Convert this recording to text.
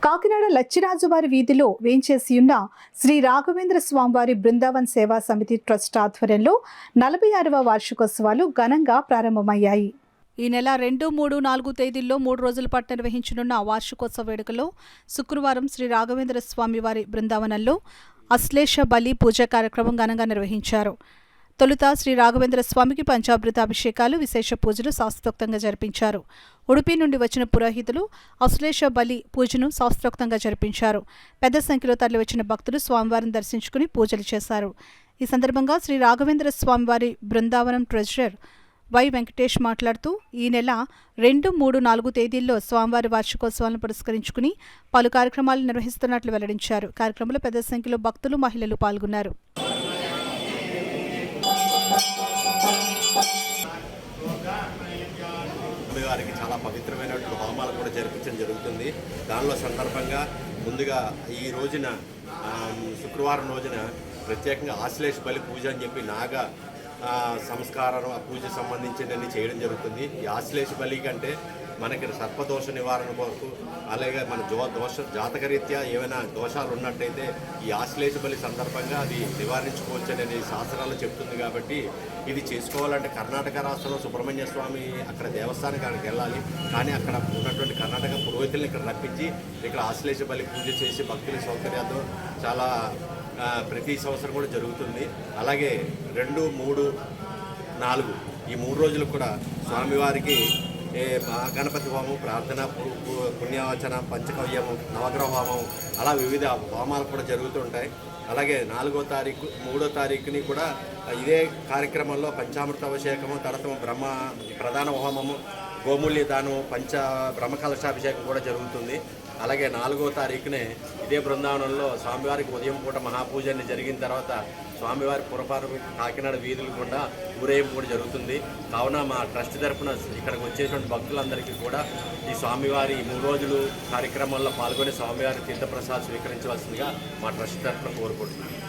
కాకినాడ లచ్చిరాజువారి వీధిలో వేంచేసి ఉన్న శ్రీ రాఘవేంద్ర స్వామివారి బృందావన్ సేవా సమితి ట్రస్ట్ ఆధ్వర్యంలో 46వ వార్షికోత్సవాలు ఘనంగా ప్రారంభమయ్యాయి. ఈ నెల 2, 3, 4 తేదీల్లో 3 రోజుల పాటు నిర్వహించనున్న వార్షికోత్సవ వేడుకలో శుక్రవారం శ్రీ రాఘవేంద్ర స్వామివారి బృందావనంలో అశ్లేష బలి పూజ కార్యక్రమం ఘనంగా నిర్వహించారు. తొలుత శ్రీ రాఘవేంద్ర స్వామికి పంచామృత అభిషేకాలు, విశేష పూజలు శాస్త్రోక్తంగా జరిపించారు. ఉడుపి నుండి వచ్చిన పురోహితులు అశ్లేష బలి పూజను శాస్త్రోక్తంగా జరిపించారు. పెద్ద సంఖ్యలో తరలివచ్చిన భక్తులు స్వామివారిని దర్శించుకుని పూజలు చేశారు. ఈ సందర్భంగా శ్రీ రాఘవేంద్ర స్వామివారి బృందావనం ట్రెజరర్ వై వెంకటేష్ మాట్లాడుతూ ఈ నెల 2, 3, 4 తేదీల్లో స్వామివారి వార్షికోత్సవాలను పురస్కరించుకుని పలు కార్యక్రమాలు నిర్వహిస్తున్నట్లు వెల్లడించారు. కార్యక్రమంలో పెద్ద సంఖ్యలో భక్తులు, మహిళలు పాల్గొన్నారు. వారికి చాలా పవిత్రమైనటువంటి హోమాలు కూడా జరిపించడం జరుగుతుంది. దానిలో సందర్భంగా ముందుగా ఈ రోజున శుక్రవారం రోజున ప్రత్యేకంగా ఆశ్లేష బలి పూజ అని చెప్పి నాగ సంస్కారం ఆ పూజ సంబంధించినవన్నీ చేయడం జరుగుతుంది. ఈ ఆశ్లేష బలి కంటే మనకి సర్పదోష నివారణ కొరకు, అలాగే మన జాతకరీత్యా ఏమైనా దోషాలు ఉన్నట్టయితే ఈ ఆశ్లేష బలి సందర్భంగా అది నివారించుకోవచ్చు అనేది శాస్త్రాలు చెప్తుంది. కాబట్టి ఇది చేసుకోవాలంటే కర్ణాటక రాష్ట్రంలో సుబ్రహ్మణ్య స్వామి అక్కడ దేవస్థానానికి అక్కడికి వెళ్ళాలి. కానీ అక్కడ ఉన్నటువంటి కర్ణాటక పురోహితుల్ని ఇక్కడ రప్పించి ఇక్కడ ఆశ్లేష బలి పూజ చేసి భక్తుల సౌకర్యాలతో చాలా ప్రతి సంవత్సరం కూడా జరుగుతుంది. అలాగే 2, 3, 4 ఈ 3 రోజులు కూడా స్వామివారికి గణపతి హోమం, ప్రార్థన, పుణ్యవచన, పంచకవ్యము, నవగ్రహ హోమం అలా వివిధ హోమాలు కూడా జరుగుతూ ఉంటాయి. అలాగే 4వ తారీఖు, 3వ తారీఖుని కూడా ఇదే కార్యక్రమంలో పంచామృత అభిషేకము, తర్వాత ప్రధాన హోమము, గోమూల్య దానము, బ్రహ్మకలశాభిషేకం కూడా జరుగుతుంది. అలాగే 4వ తారీఖునే ఇదే బృందావనంలో స్వామివారికి ఉదయం పూట మహాపూజ జరిగిన తర్వాత స్వామివారి పురపాలన కాకినాడ వీధులు గుండా ఊరేగింపు కూడా జరుగుతుంది. కావున మా ట్రస్ట్ తరఫున ఇక్కడికి వచ్చేటువంటి భక్తులందరికీ కూడా ఈ స్వామివారి 3 రోజులు కార్యక్రమాల్లో పాల్గొని స్వామివారి తీర్థప్రసాద్ స్వీకరించవలసిందిగా మా ట్రస్ట్ తరఫున కోరుకుంటున్నాను.